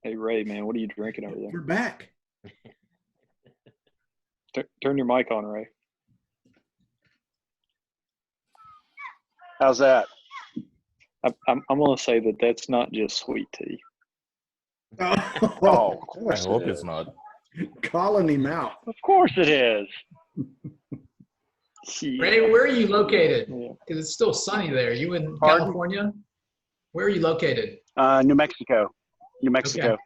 Hey, Ray, man, what are you drinking over We're there? back. Turn your mic on, Ray. How's that? I'm going to say that that's not just sweet tea. Oh, Oh, of I course hope it it's is. not. calling him out. Of course it is. Ray, where are you located? Yeah. Because it's still sunny there. You in Pardon? California? Where are you located? New Mexico. New Mexico.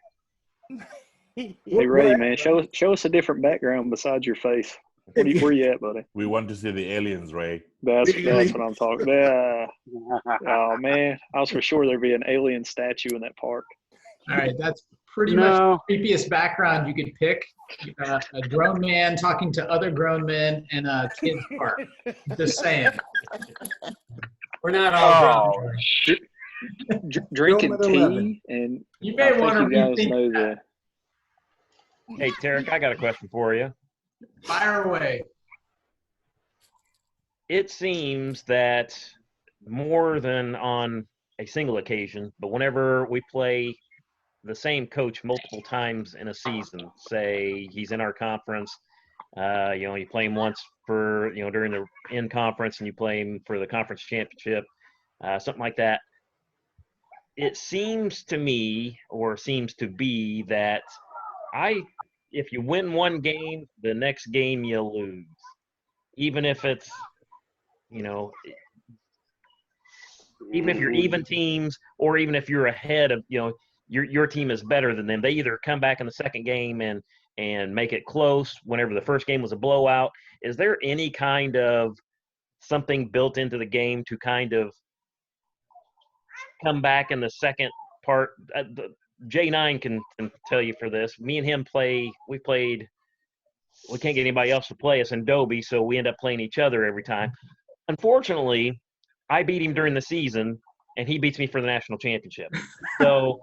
Hey, Ray, man, show us a different background besides your face. Where you at, buddy? We want to see the aliens, Ray. That's what I'm talking about. Oh, man, I was for sure there'd be an alien statue in that park. All right, that's pretty much No. the creepiest background you could pick. A grown man talking to other grown men in a kid's park. Just saying. We're not all Oh, grown. Drinking Film at 11. tea, and You I may think want to you guys rethink know that. the Hey, Tarek, I got a question for you. Fire away. It seems that more than on a single occasion, but whenever we play the same coach multiple times in a season, say he's in our conference, you play him once for, during the in conference, and you play him for the conference championship, something like that. It seems to me, or seems to be, that if you win one game, the next game you lose, even if it's, even if you're even teams, or even if you're ahead of, your team is better than them, they either come back in the second game and make it close whenever the first game was a blowout. Is there any kind of something built into the game to kind of come back in the second part? J9 can tell you for this. Me and him we can't get anybody else to play us in Dobie, so we end up playing each other every time. Unfortunately, I beat him during the season, and he beats me for the national championship. So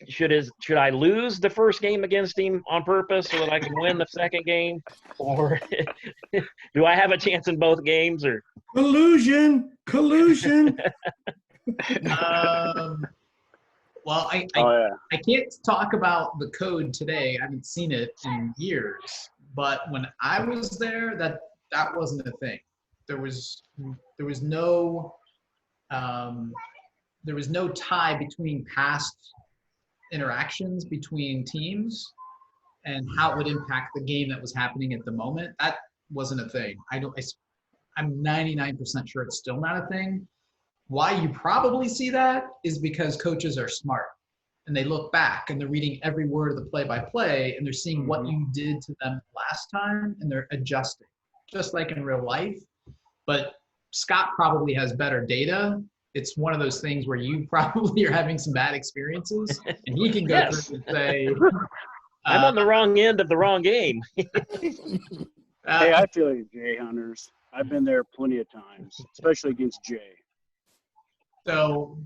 should I lose the first game against him on purpose so that I can win the second game, or do I have a chance in both games? Or Collusion. Well, I can't talk about the code today. I haven't seen it in years. But when I was there, that wasn't a thing. There was no tie between past interactions between teams and how it would impact the game that was happening at the moment. That wasn't a thing. I'm 99% sure it's still not a thing. Why you probably see that is because coaches are smart and they look back and they're reading every word of the play-by-play and they're seeing what you did to them last time and they're adjusting, just like in real life. But Scott probably has better data. It's one of those things where you probably are having some bad experiences and he can go through and say, I'm on the wrong end of the wrong game. hey, I feel you, Jay Hunters. I've been there plenty of times, especially against Jay. So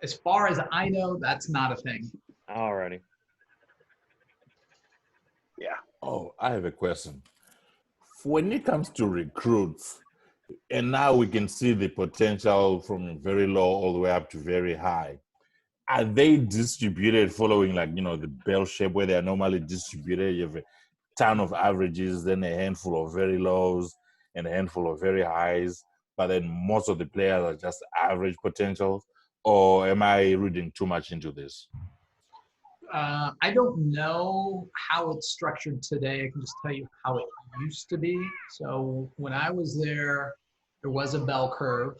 as far as I know, that's not a thing. Alrighty. Yeah. Oh, I have a question. When it comes to recruits, and now we can see the potential from very low all the way up to very high, are they distributed following the bell shape where they are normally distributed? You have a ton of averages, then a handful of very lows, and a handful of very highs, but then most of the players are just average potentials? Or am I reading too much into this? I don't know how it's structured today. I can just tell you how it used to be. So when I was there was a bell curve,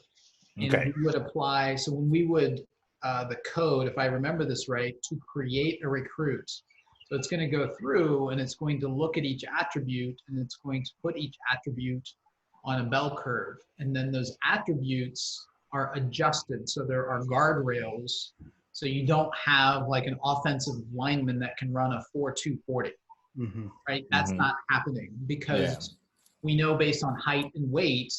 and we would apply. So when we would, the code, if I remember this right, to create a recruit. So it's going to go through and it's going to look at each attribute and it's going to put each attribute on a bell curve. And then those attributes are adjusted. So there are guardrails. So you don't have like an offensive lineman that can run a 4.2 40, right? That's not happening because we know based on height and weight,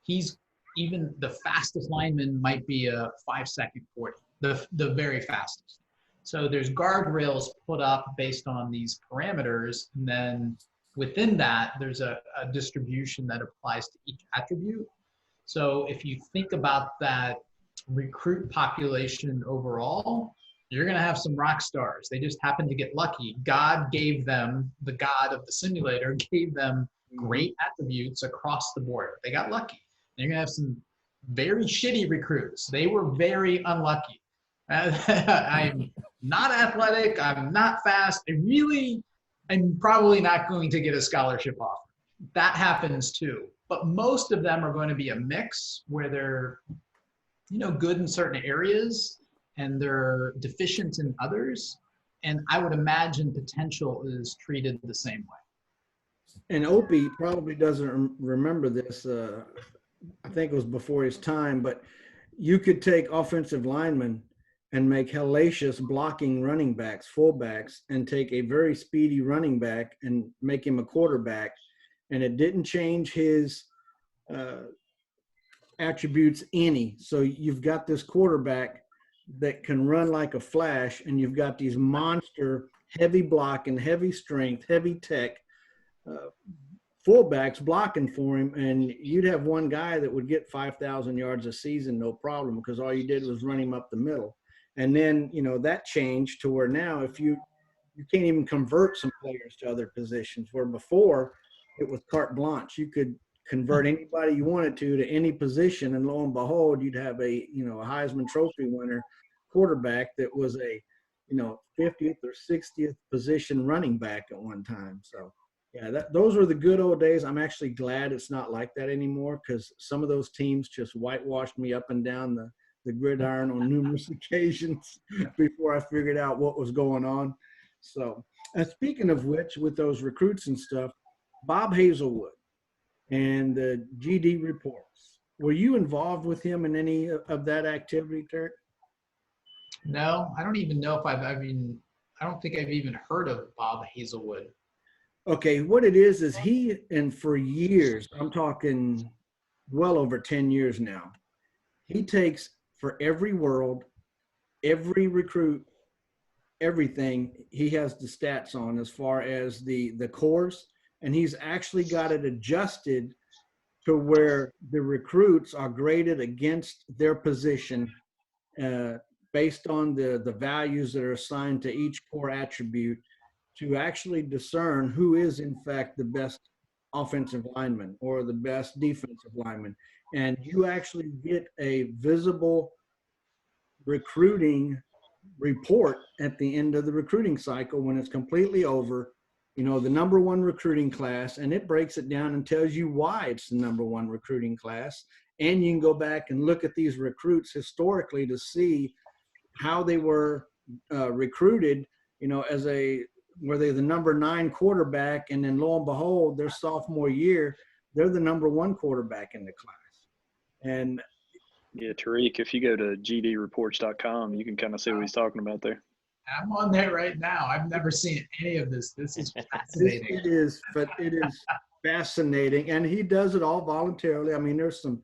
even the fastest lineman might be a 5-second 40, the very fastest. So there's guardrails put up based on these parameters. And then within that, there's a distribution that applies to each attribute. So if you think about that recruit population overall, You're going to have some rock stars. They just happen to get lucky. God gave them, the God of the simulator gave them great attributes across the board. They got lucky. And you're going to have some very shitty recruits. They were very unlucky. I'm not athletic. I'm not fast. I'm probably not going to get a scholarship offer. That happens too. But most of them are going to be a mix where they're, good in certain areas and they're deficient in others. And I would imagine potential is treated the same way. And Opie probably doesn't remember this. I think it was before his time, but you could take offensive linemen and make hellacious blocking running backs, fullbacks, and take a very speedy running back and make him a quarterback. And it didn't change his attributes any. So you've got this quarterback that can run like a flash, and you've got these monster heavy blocking, heavy strength, heavy tech fullbacks blocking for him, and you'd have one guy that would get 5,000 yards a season, no problem, because all you did was run him up the middle. And then, that changed to where now if you can't even convert some players to other positions, where before it was carte blanche. You could convert anybody you wanted to any position, and lo and behold, you'd have a Heisman Trophy winner quarterback that was a 50th or 60th position running back at one time. So yeah, those were the good old days. I'm actually glad it's not like that anymore, because some of those teams just whitewashed me up and down the gridiron on numerous occasions before I figured out what was going on. So speaking of which, with those recruits and stuff, Bob Hazelwood and the GD reports, were you involved with him in any of that activity, Tarek? No, I don't even know if I don't think I've even heard of Bob Hazelwood. Okay, what it is he, and for years, I'm talking well over 10 years now, he takes for every world, every recruit, everything, he has the stats on as far as the course, and he's actually got it adjusted to where the recruits are graded against their position based on the values that are assigned to each core attribute, to actually discern who is in fact the best offensive lineman or the best defensive lineman. And you actually get a visible recruiting report at the end of the recruiting cycle when it's completely over, the number one recruiting class, and it breaks it down and tells you why it's the number one recruiting class. And you can go back and look at these recruits historically to see how they were recruited, were they the number 9 quarterback, and then lo and behold, their sophomore year, they're the number 1 quarterback in the class. And yeah, Tarek, if you go to gdreports.com, you can kind of see what he's talking about there. I'm on there right now. I've never seen any of this. This is fascinating. It is fascinating. And he does it all voluntarily. I mean, there's some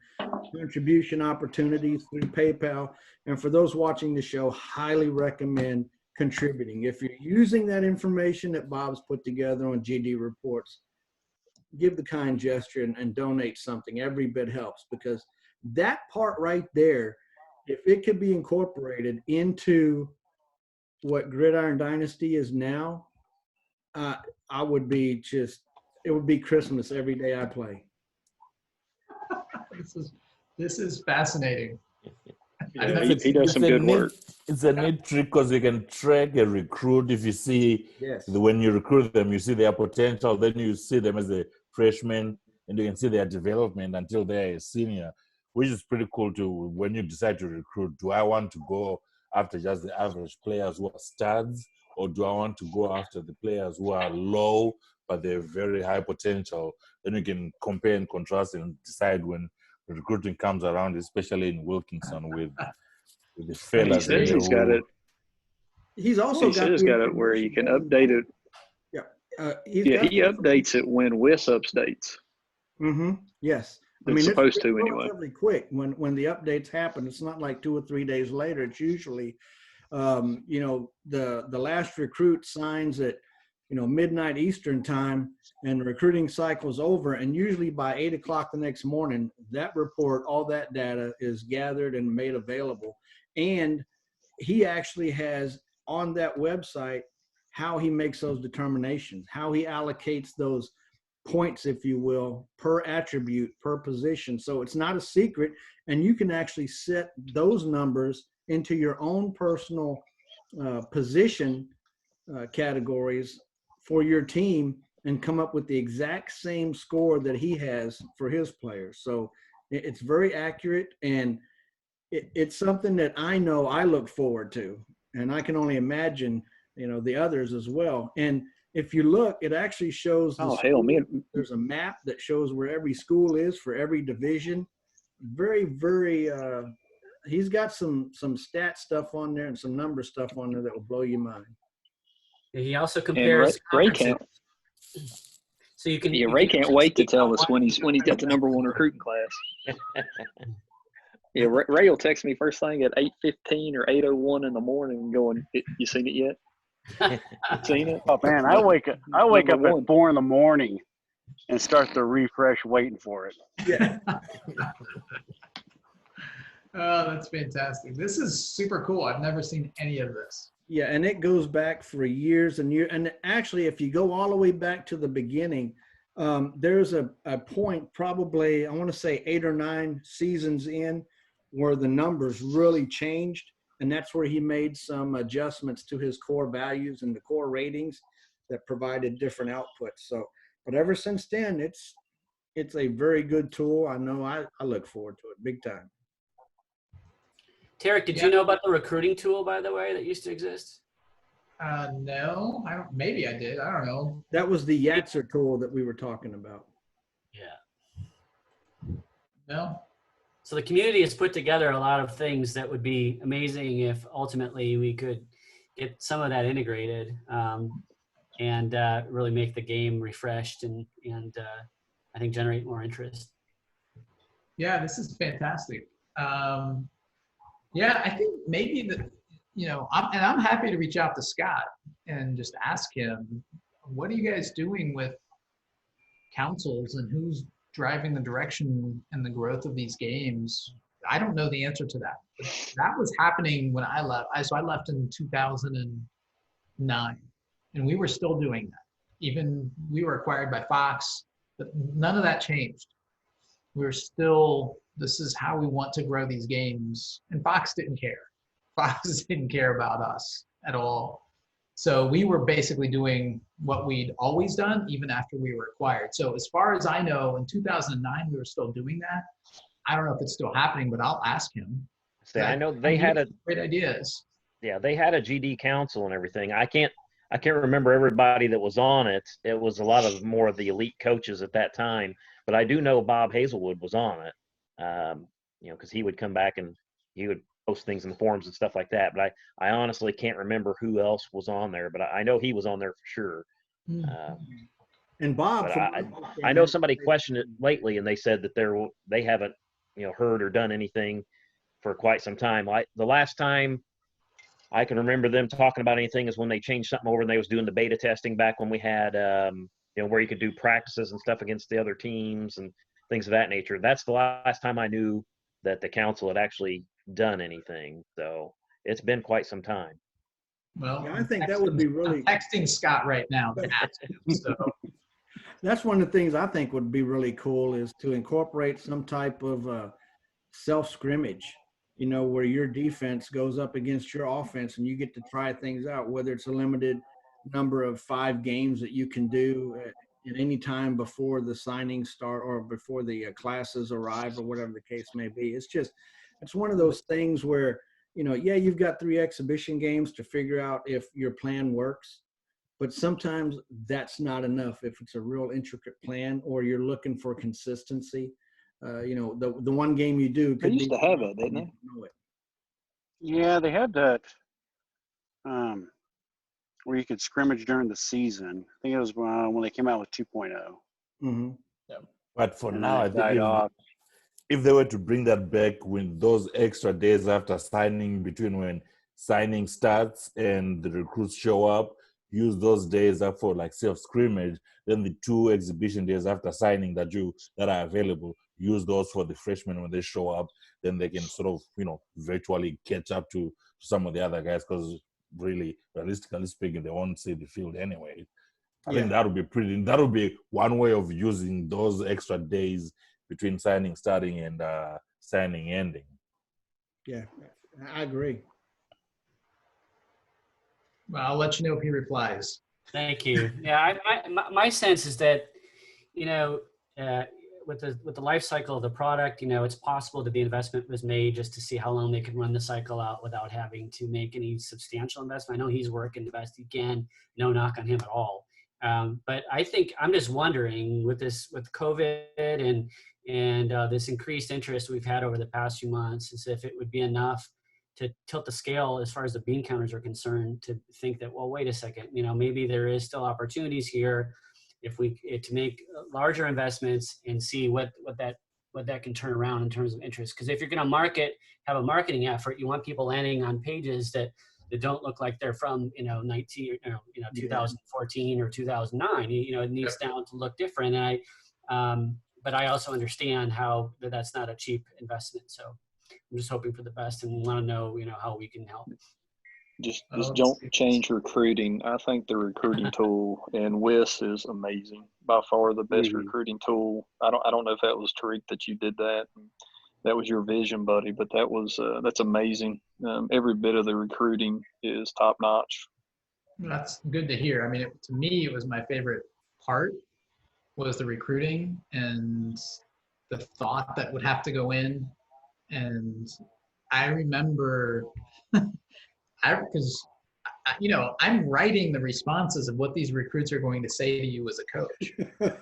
contribution opportunities through PayPal. And for those watching the show, highly recommend contributing. If you're using that information that Bob's put together on GD Reports, give the kind gesture and donate something. Every bit helps, because that part right there, if it could be incorporated into what Gridiron Dynasty is now, I would be it would be Christmas every day I play. This is fascinating. Yeah, he does some good work. It's a neat trick because you can track a recruit. If you see, when you recruit them, you see their potential. Then you see them as a freshman, and you can see their development until they're a senior, which is pretty cool too. When you decide to recruit, do I want to go after just the average players who are studs, or do I want to go after the players who are low but they're very high potential? Then you can compare and contrast and decide when recruiting comes around, especially in Wilkinson with the fellas. He says he's got it. He's also got it where you can update it. Yeah. He updates it when WIS updates. Mm-hmm. Yes. It's supposed it's to anyway. Relatively quick when the updates happen. It's not like 2 or 3 days later. It's usually, the last recruit signs at, midnight Eastern time, and the recruiting cycle's over. And usually by 8 o'clock the next morning, that report, all that data is gathered and made available. And he actually has on that website how he makes those determinations, how he allocates those points, if you will, per attribute, per position. So it's not a secret, and you can actually set those numbers into your own personal position categories for your team and come up with the exact same score that he has for his players. So it's very accurate, and it's something that I know I look forward to, and I can only imagine, the others as well. And if you look, it actually shows there's a map that shows where every school is for every division. Very, very, he's got some stat stuff on there and some number stuff on there that will blow your mind. He also compares Ray can't. So you can. Yeah, Ray can't wait to tell us when he's got the #1 recruiting class. Yeah, Ray will text me first thing at 8:15 or 8:01 in the morning, going, "You seen it yet? Seen it?" Oh man, I wake up at 4 in the morning and start the refresh, waiting for it. Yeah. Oh, that's fantastic. This is super cool. I've never seen any of this. Yeah, and it goes back for years and years. And actually, if you go all the way back to the beginning, there's a point, probably, I want to say 8 or 9 seasons in, where the numbers really changed. And that's where he made some adjustments to his core values and the core ratings that provided different outputs. So, but ever since then, it's a very good tool. I know I look forward to it big time. Tarek, did you know about the recruiting tool, by the way, that used to exist? No, I don't. Maybe I did. I don't know. That was the Yatzer tool that we were talking about. Yeah. No. So the community has put together a lot of things that would be amazing if ultimately we could get some of that integrated and really make the game refreshed and I think generate more interest. Yeah, this is fantastic. Yeah, I think maybe that, I'm happy to reach out to Scott and just ask him, what are you guys doing with councils and who's driving the direction and the growth of these games? I don't know the answer to that. But that was happening when I left. So I left in 2009, and we were still doing that. Even we were acquired by Fox, but none of that changed. We were still, this is how we want to grow these games. And Fox didn't care. Fox didn't care about us at all. So we were basically doing what we'd always done, even after we were acquired. So as far as I know, in 2009, we were still doing that. I don't know if it's still happening, but I'll ask him. See, I know they had great ideas. Yeah, they had a GD council and everything. I can't remember everybody that was on it. It was a lot of more of the elite coaches at that time. But I do know Bob Hazelwood was on it, because he would come back and he would post things in the forums and stuff like that. But I honestly can't remember who else was on there, but I know he was on there for sure. And Bob, I know somebody questioned it lately, and they said that they haven't heard or done anything for quite some time. The last time I can remember them talking about anything is when they changed something over and they was doing the beta testing back when we had where you could do practices and stuff against the other teams and things of that nature. That's the last time I knew that the council had actually done anything. So it's been quite some time. Well, yeah, I think that would be really. I'm texting Scott right now to ask him. So that's one of the things I think would be really cool is to incorporate some type of self-scrimmage, where your defense goes up against your offense and you get to try things out, whether it's a limited number of 5 games that you can do at any time before the signings start or before the classes arrive or whatever the case may be. It's one of those things where, you've got 3 exhibition games to figure out if your plan works, but sometimes that's not enough if it's a real intricate plan or you're looking for consistency. The one game you do could they used to have it, didn't they? Yeah, they had that where you could scrimmage during the season. I think it was when they came out with 2.0. Mm-hmm. Yeah. But for now, I died think off. if they were to bring that back with those extra days after signing, between when signing starts and the recruits show up, use those days up for like self-scrimmage, then the 2 exhibition days after signing that are available, use those for the freshmen when they show up, then they can sort of, virtually catch up to some of the other guys, because really, realistically speaking, they won't see the field anyway. I think that would be one way of using those extra days between signing starting and signing ending. Yeah, I agree. Well, I'll let you know if he replies. Thank you. Yeah, my sense is that, you know, with the life cycle of the product, you know, it's possible that the investment was made just to see how long they could run the cycle out without having to make any substantial investment. I know he's working the best he can. No knock on him at all. But I think I'm just wondering with COVID and this increased interest we've had over the past few months, is if it would be enough to tilt the scale as far as the bean counters are concerned, to think that, well, wait a second, you know, maybe there is still opportunities here to make larger investments and see what that can turn around in terms of interest. Because if you're going to have a marketing effort, you want people landing on pages that don't look like they're from 2014 or 2009. You know, it needs now to look different. And but I also understand how that's not a cheap investment. So I'm just hoping for the best and want to know, you know, how we can help. Just don't change recruiting. I think the recruiting tool and WIS is amazing. By far the best recruiting tool. I don't know if that was Tarek that you did that. That was your vision, buddy, but that's amazing. Every bit of the recruiting is top notch. That's good to hear. I mean, to me, it was my favorite part was the recruiting and the thought that would have to go in. And I remember, because I'm writing the responses of what these recruits are going to say to you as a coach,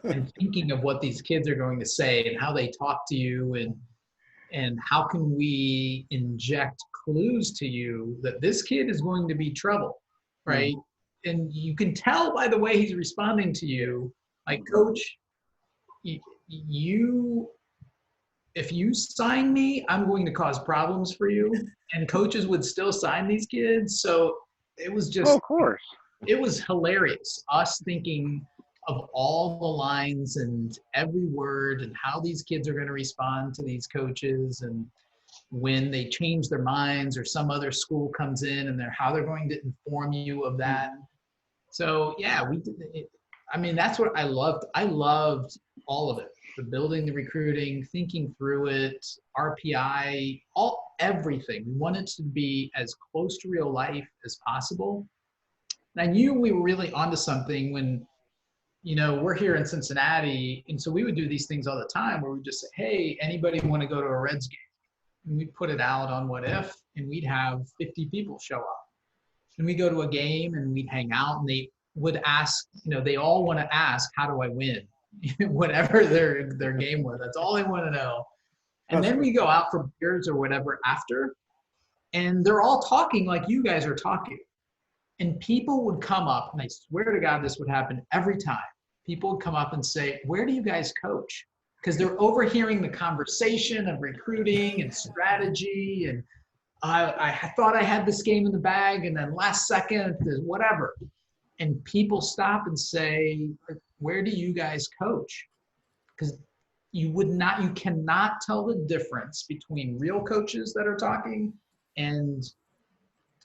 and thinking of what these kids are going to say and how they talk to you, and how can we inject clues to you that this kid is going to be trouble, right? And you can tell by the way he's responding to you, like, coach, if you sign me, I'm going to cause problems for you. And coaches would still sign these kids. So it was just, of course, it was hilarious. Us thinking of all the lines and every word and how these kids are going to respond to these coaches, and when they change their minds or some other school comes in and how they're going to inform you of that. So yeah, that's what I loved. I loved all of it. The building, the recruiting, thinking through it, RPI, everything. We wanted to be as close to real life as possible. And I knew we were really onto something when, we're here in Cincinnati, and so we would do these things all the time where we just say, hey, anybody want to go to a Reds game? And we'd put it out on What If, and we'd have 50 people show up. And we'd go to a game and we'd hang out, and they would ask, they all want to ask, how do I win? Whatever their game was, that's all they want to know. And then we go out for beers or whatever after, and they're all talking like you guys are talking. And people would come up, and I swear to God this would happen every time. People would come up and say, where do you guys coach? Because they're overhearing the conversation of recruiting and strategy, and I thought I had this game in the bag, and then last second, whatever. And people stop and say, where do you guys coach? Because you cannot tell the difference between real coaches that are talking and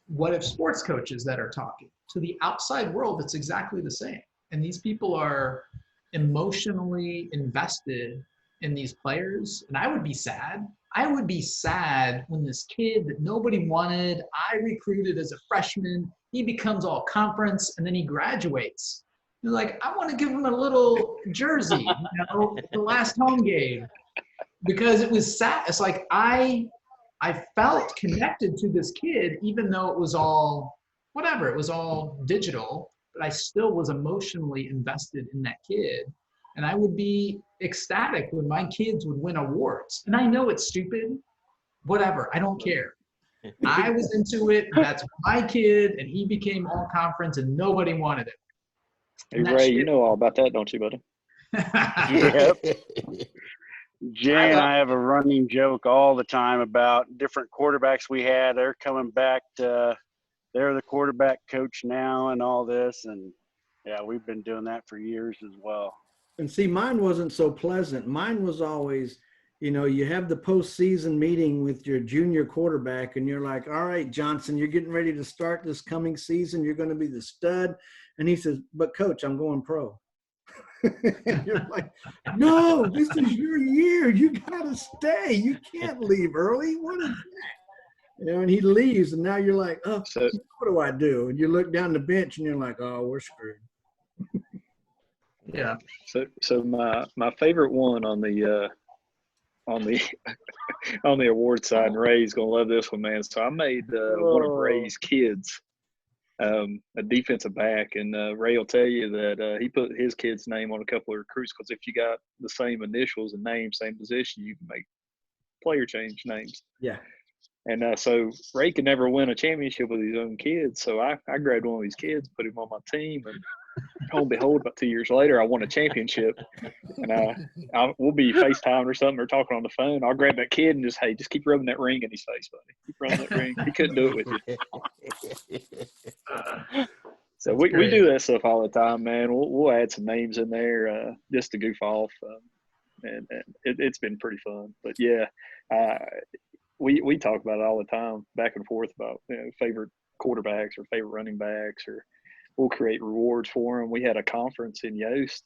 What If sports coaches that are talking. To the outside world, it's exactly the same. And these people are emotionally invested in these players. And I would be sad. I would be sad when this kid that nobody wanted, I recruited as a freshman, he becomes all conference, and then he graduates. You're like, I want to give him a little jersey, the last home game, because it was sad. It's like I felt connected to this kid, even though it was all whatever, it was all digital, but I still was emotionally invested in that kid. And I would be ecstatic when my kids would win awards. And I know it's stupid, whatever, I don't care. I was into it. That's my kid, and he became all conference, and nobody wanted it. Hey, Ray, you know all about that, don't you, buddy? Yep. Jay and I have a running joke all the time about different quarterbacks we had. They're coming back to, they're the quarterback coach now and all this. And yeah, we've been doing that for years as well. And see, mine wasn't so pleasant. Mine was always, you have the postseason meeting with your junior quarterback and you're like, all right, Johnson, you're getting ready to start this coming season. You're going to be the stud. And he says, but coach, I'm going pro. And you're like, no, this is your year. You got to stay. You can't leave early. What is that? And he leaves, and now you're like, oh, what do I do? And you look down the bench, and you're like, oh, we're screwed. Yeah. So my favorite one on the on the award side, and Ray's gonna love this one, man. So I made one of Ray's kids a defensive back, and Ray will tell you that he put his kid's name on a couple of recruits because if you got the same initials and name, same position, you can make player change names. Yeah. And so Ray could never win a championship with his own kids, so I grabbed one of these kids, put him on my team, and lo and behold, about 2 years later, I won a championship. And we'll be FaceTime or something or talking on the phone. I'll grab that kid and just keep rubbing that ring in his face, buddy. Keep rubbing that ring. He couldn't do it with you. So we do that stuff all the time, man. We'll add some names in there just to goof off, and it's been pretty fun. But yeah, we talk about it all the time, back and forth about favorite quarterbacks or favorite running backs, or we'll create rewards for them. We had a conference in Yoast,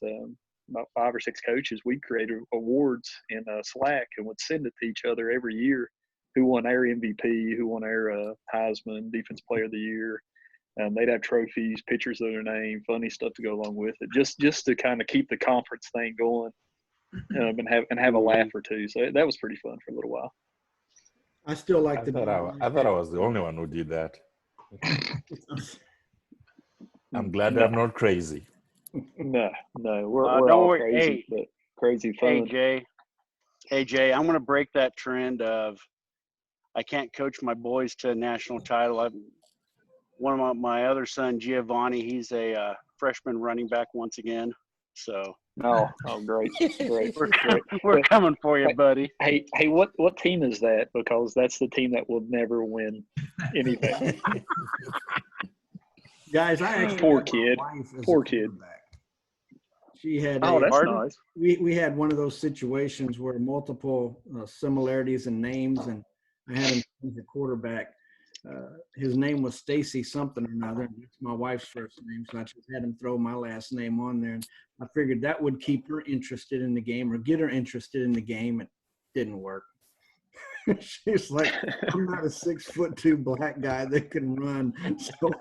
about 5 or 6 coaches. We created awards in Slack and would send it to each other every year. Who won our MVP? Who won our Heisman, Defense Player of the Year? They'd have trophies, pictures of their name, funny stuff to go along with it, just to kind of keep the conference thing going, and have a laugh or two. So that was pretty fun for a little while. I still like I thought I was the only one who did that. I'm glad I'm not crazy. No, we're all crazy, but crazy fun. Hey Jay, I'm going to break that trend of I can't coach my boys to a national title. One of my other son, Giovanni, he's a freshman running back once again. So. Oh, great. We're coming for you, buddy. Hey, what team is that? Because that's the team that will never win anything. Guys, I actually poor kid. She had that's nice. We had one of those situations where multiple similarities in names, and I had him as a quarterback. His name was Stacy something or another, and it's my wife's first name, so I just had him throw my last name on there, and I figured that would keep her interested in the game or get her interested in the game. It didn't work. She's like, I'm not a 6'2" black guy that can run. So,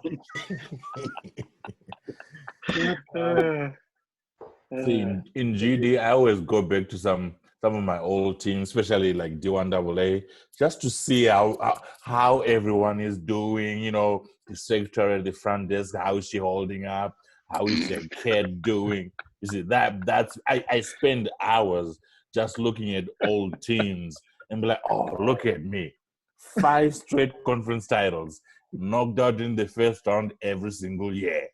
see, in GD, I always go back to some of my old teams, especially like D1AA, just to see how everyone is doing. The secretary at the front desk, how is she holding up? How is their kid doing? You see, I spend hours just looking at old teams and be like, oh, look at me. 5 straight conference titles, knocked out in the first round every single year.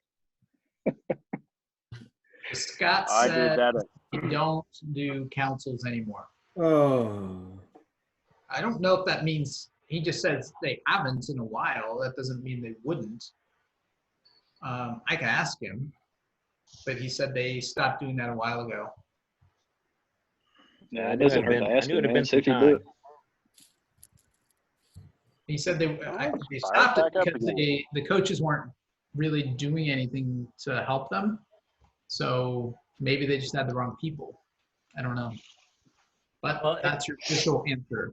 Scott said you don't do councils anymore. Oh. I don't know if that means he just says they haven't in a while. That doesn't mean they wouldn't. I can ask him, but he said they stopped doing that a while ago. Yeah, it doesn't hurt to ask him, man. See if he do it. He said they stopped it because the coaches weren't really doing anything to help them. So maybe they just had the wrong people. I don't know. But that's your official answer.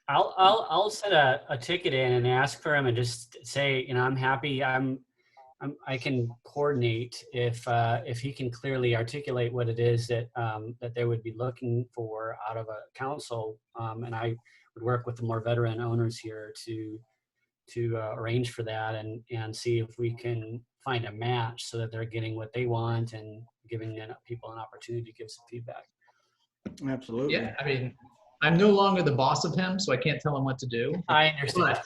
I'll set a ticket in and ask for him and just say, I'm happy. I can coordinate if he can clearly articulate what it is that they would be looking for out of a council, and I would work with the more veteran owners here to arrange for that and see if we can find a match so that they're getting what they want and giving people an opportunity to give some feedback. Absolutely. Yeah, I mean, I'm no longer the boss of him, so I can't tell him what to do. I understand.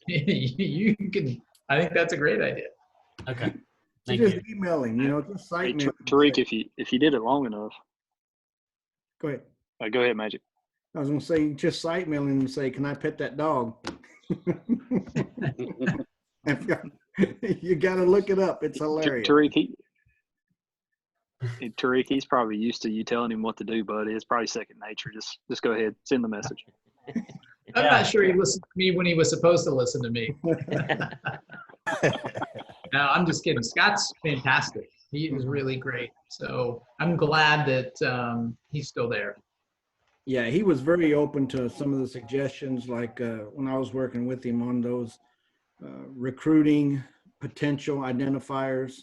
You can. I think that's a great idea. Okay. Thank you. Just emailing, just cite me. Tarek, if you did it long enough. Go ahead. Go ahead, Magic. I was going to say, just site mail and say, can I pet that dog? You got to look it up. It's hilarious. Tarek, And Tarek, he's probably used to you telling him what to do, buddy. It's probably second nature. Just go ahead, send the message. I'm not sure he listened to me when he was supposed to listen to me. No, I'm just kidding. Scott's fantastic. He is really great. So I'm glad that he's still there. Yeah, he was very open to some of the suggestions, like when I was working with him on those recruiting potential identifiers,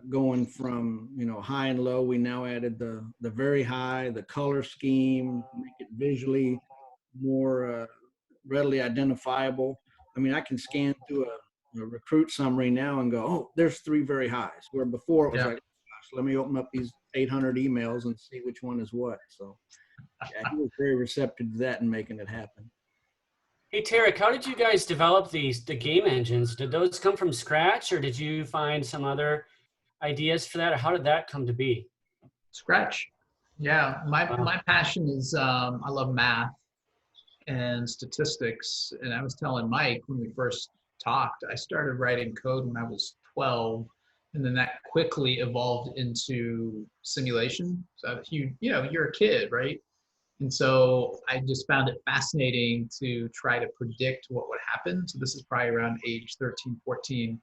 going from, you know, high and low. We now added the very high, the color scheme, make it visually more readily identifiable. I mean, I can scan through a recruit summary now and go, oh, there's 3 very highs, where before it was like, gosh, let me open up these 800 emails and see which one is what. So yeah, he was very receptive to that and making it happen. Hey, Tarek, how did you guys develop the game engines? Did those come from scratch, or did you find some other ideas for that, or how did that come to be? Scratch. Yeah, my passion is I love math and statistics. And I was telling Mike when we first talked, I started writing code when I was 12, and then that quickly evolved into simulation. So you're a kid, right? And so I just found it fascinating to try to predict what would happen. So this is probably around age 13, 14.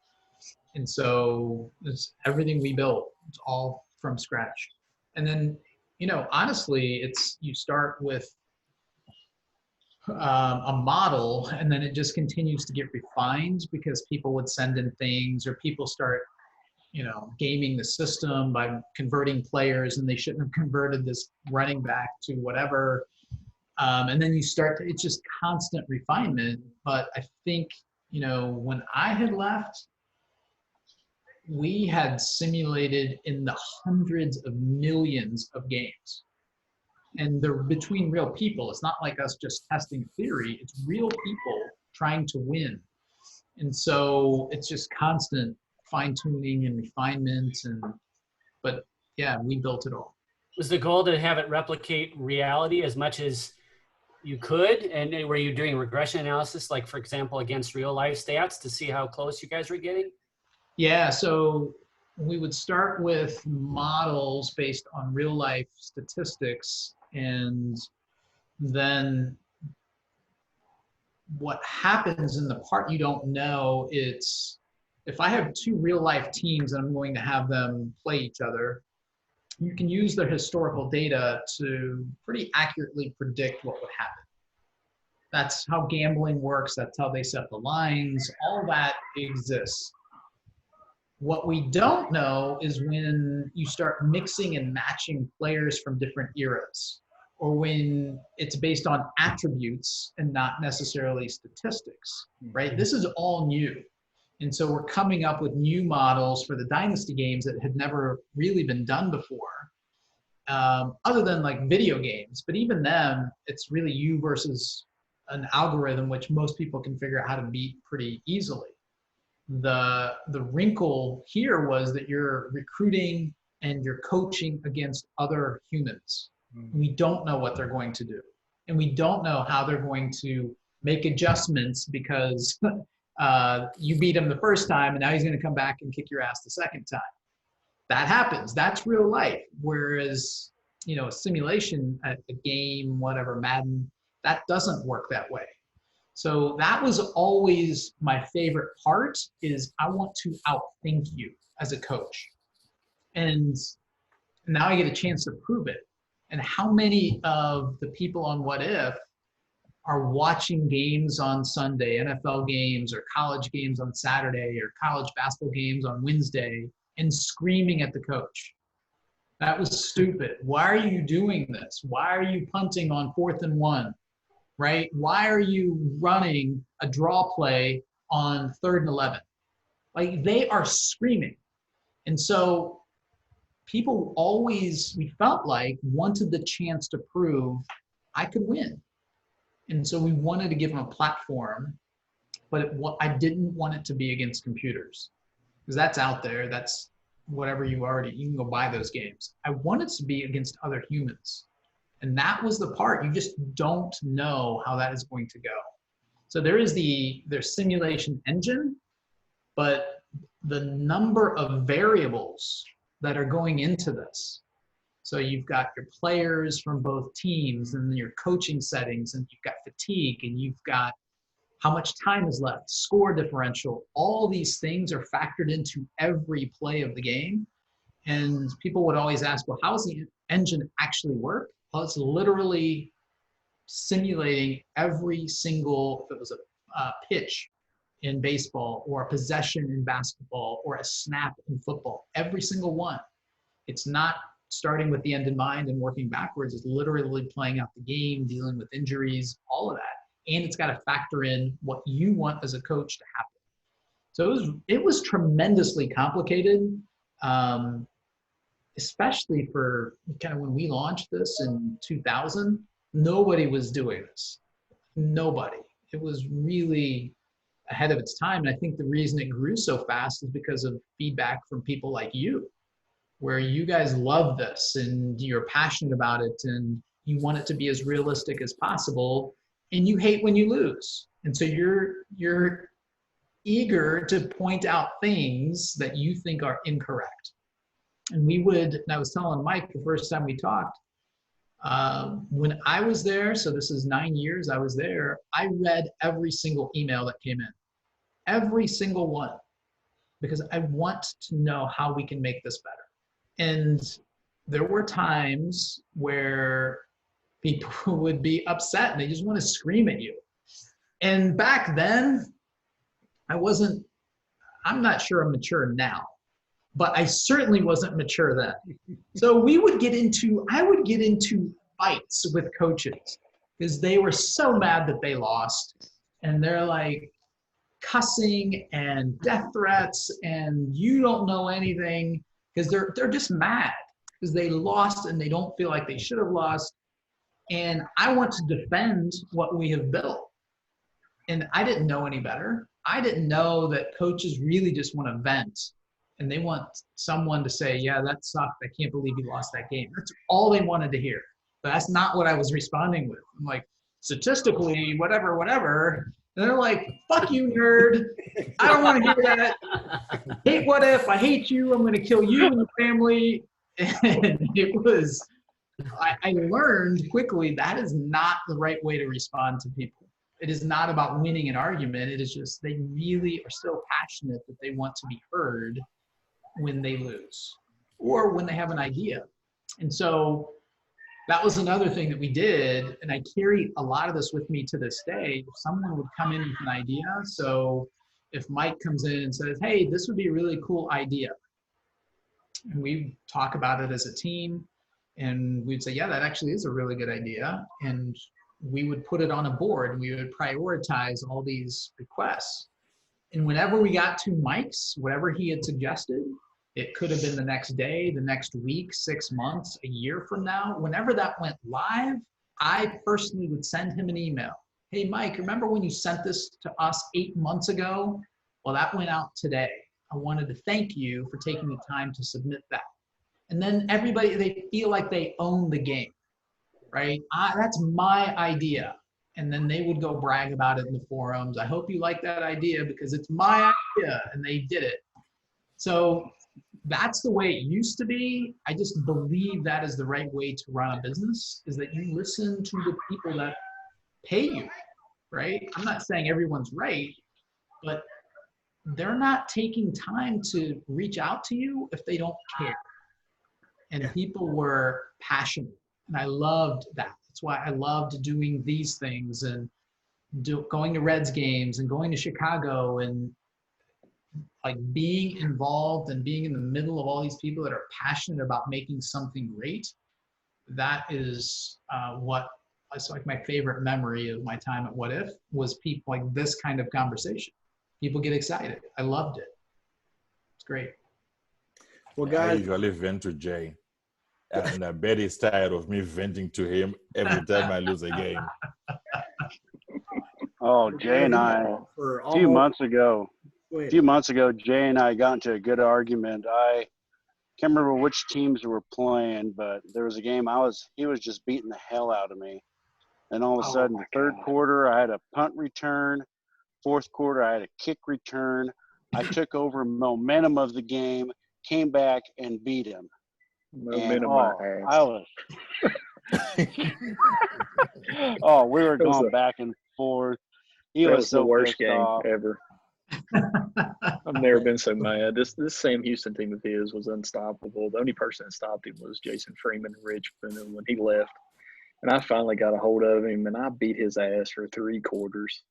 And so it's everything we built, it's all from scratch. And then, honestly, you start with a model, and then it just continues to get refined because people would send in things, or people start gaming the system by converting players, and they shouldn't have converted this running back to whatever. And then it's just constant refinement. But I think, when I had left, we had simulated in the hundreds of millions of games. And they're between real people. It's not like us just testing theory. It's real people trying to win. And so it's just constant fine-tuning and refinement, but yeah, we built it all. Was the goal to have it replicate reality as much as you could? And were you doing regression analysis, like for example, against real life stats to see how close you guys were getting? Yeah, so we would start with models based on real life statistics, and then what happens in the part you don't know, it's if I have 2 real life teams and I'm going to have them play each other, you can use their historical data to pretty accurately predict what would happen. That's how gambling works. That's how they set the lines. All that exists. What we don't know is when you start mixing and matching players from different eras, or when it's based on attributes and not necessarily statistics, right? This is all new. And so we're coming up with new models for the Dynasty games that had never really been done before, other than like video games. But even then, it's really you versus an algorithm, which most people can figure out how to beat pretty easily. The wrinkle here was that you're recruiting and you're coaching against other humans. We don't know what they're going to do. And we don't know how they're going to make adjustments because you beat him the first time and now he's going to come back and kick your ass the second time. That happens. That's real life. Whereas, a simulation, a game, whatever, Madden, that doesn't work that way. So that was always my favorite part, is I want to outthink you as a coach. And now I get a chance to prove it. And how many of the people on What If are watching games on Sunday, NFL games or college games on Saturday or college basketball games on Wednesday, and screaming at the coach? That was stupid. Why are you doing this? Why are you punting on 4th and 1? Right? Why are you running a draw play on 3rd and 11? Like, they are screaming. And so people always, we felt like, wanted the chance to prove I could win. And so we wanted to give them a platform, but I didn't want it to be against computers, because that's out there. That's whatever you can go buy those games. I want it to be against other humans. And that was the part. You just don't know how that is going to go. So there's simulation engine, but the number of variables that are going into this. So you've got your players from both teams and your coaching settings, and you've got fatigue, and you've got how much time is left, score differential. All these things are factored into every play of the game. And people would always ask, well, how does the engine actually work? Well, it's literally simulating every single, if it was a pitch in baseball or a possession in basketball or a snap in football, every single one. It's not starting with the end in mind and working backwards. It's literally playing out the game, dealing with injuries, all of that. And it's got to factor in what you want as a coach to happen. So it was tremendously complicated, especially for kind of when we launched this in 2000. Nobody was doing this. Nobody. It was really ahead of its time. And I think the reason it grew so fast is because of feedback from people like you, where you guys love this and you're passionate about it and you want it to be as realistic as possible, and you hate when you lose. And so you're eager to point out things that you think are incorrect. And I was telling Mike the first time we talked, when I was there, so this is 9 years I was there, I read every single email that came in, every single one, because I want to know how we can make this better. And there were times where people would be upset and they just want to scream at you. And back then, I'm not sure I'm mature now, but I certainly wasn't mature then. So I would get into fights with coaches because they were so mad that they lost, and they're like cussing and death threats and you don't know anything, because they're just mad because they lost and they don't feel like they should have lost. And I want to defend what we have built. And I didn't know any better. I didn't know that coaches really just want to vent and they want someone to say, yeah, that sucked. I can't believe you lost that game. That's all they wanted to hear. But that's not what I was responding with. I'm like, statistically, whatever. And they're like, fuck you, nerd. I don't want to hear that. Hate what if. I hate you. I'm going to kill you and your family. And it was, I learned quickly that is not the right way to respond to people. It is not about winning an argument. It is just they really are so passionate that they want to be heard when they lose or when they have an idea. And so that was another thing that we did, and I carry a lot of this with me to this day. If someone would come in with an idea, so if Mike comes in and says, hey, this would be a really cool idea, and we talk about it as a team, and we'd say, yeah, that actually is a really good idea, and we would put it on a board, and we would prioritize all these requests. And whenever we got to Mike's, whatever he had suggested, it could have been the next day, the next week, 6 months, a year from now. Whenever that went live, I personally would send him an email. Hey, Mike, remember when you sent this to us 8 months ago? Well, that went out today. I wanted to thank you for taking the time to submit that. And then everybody, they feel like they own the game, right? That's my idea. And then they would go brag about it in the forums. I hope you like that idea because it's my idea, and they did it. So that's the way it used to be. I just believe that is the right way to run a business, is that you listen to the people that pay you, right? I'm not saying everyone's right, but they're not taking time to reach out to you if they don't care. And people were passionate, and I loved that. That's why I loved doing these things and going to Reds games and going to Chicago and like being involved and being in the middle of all these people that are passionate about making something great. That is it's like my favorite memory of my time at What If was people like this kind of conversation. People get excited. I loved it. It's great. Well, I guys, usually vent to Jay, and I bet he's tired of me venting to him every time I lose a game. Oh, Jay and I, a few months ago, Jay and I got into a good argument. I can't remember which teams were playing, but there was a game he was just beating the hell out of me. And all of a sudden, the third quarter, I had a punt return. Fourth quarter, I had a kick return. I took over momentum of the game. came back and beat him. Momentum, And, I was. We were going back and forth. That was so the worst pissed game off. ever. I've never been so mad. This Sam Houston team of his was unstoppable. The only person that stopped him was Jason Freeman and Richmond, and when he left, and I finally got a hold of him, and I beat his ass for 3 quarters.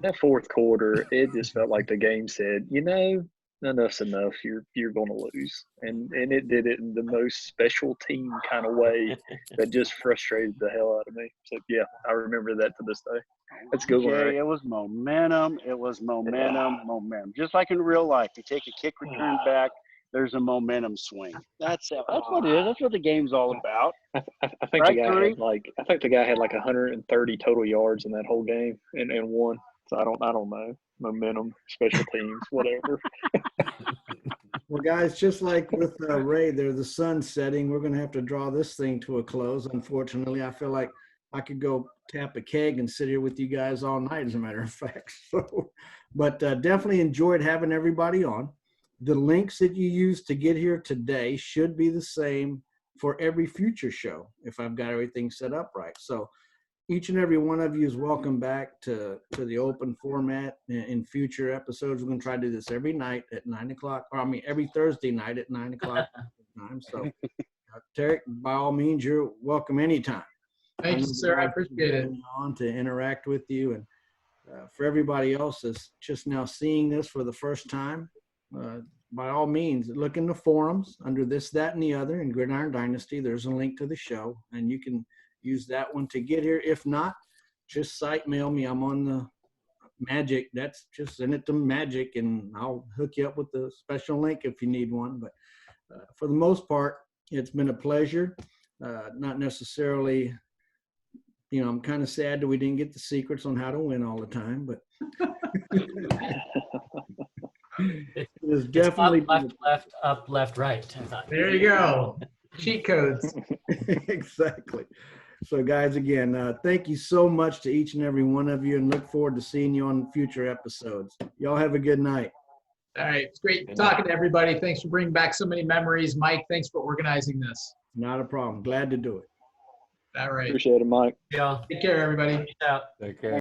That fourth quarter, it just felt like the game said, enough's enough. You're going to lose, and it did it in the most special team kind of way that just frustrated the hell out of me. So yeah, I remember that to this day. That's a good one, Jay, right? it was momentum. It was momentum. Just like in real life, you take a kick return back, there's a momentum swing. That's what it is. That's what the game's all about. I think Right, the guy Curry? had like 130 total yards in that whole game and won. So I don't know. Momentum, special teams, whatever. Well, guys, just like with Ray, there's the sun setting. We're going to have to draw this thing to a close. Unfortunately, I feel like I could go tap a keg and sit here with you guys all night, as a matter of fact. So, but definitely enjoyed having everybody on. The links that you used to get here today should be the same for every future show if I've got everything set up right. So each and every one of you is welcome back to the open format in future episodes. We're going to try to do this every night at 9 o'clock, every Thursday night at 9 o'clock time. So Tarek, by all means, you're welcome anytime. Thank you, sir. I appreciate it. On to interact with you. And for everybody else that's just now seeing this for the first time, by all means, look in the forums under This, That, and the Other in Gridiron Dynasty. There's a link to the show, and you can use that one to get here. If not, just site mail me. I'm on the Magic. That's just send it to Magic, and I'll hook you up with the special link if you need one. But for the most part, it's been a pleasure. Not necessarily, I'm kind of sad that we didn't get the secrets on how to win all the time, but it was definitely up, left, right. I thought. There you go. Cheat codes. Exactly. So guys, again, thank you so much to each and every one of you, and look forward to seeing you on future episodes. Y'all have a good night. All right. It's great talking to everybody. Thanks for bringing back so many memories. Mike, thanks for organizing this. Not a problem. Glad to do it. All right. Appreciate it, Mike. Yeah. Take care, everybody. Peace out. Take care.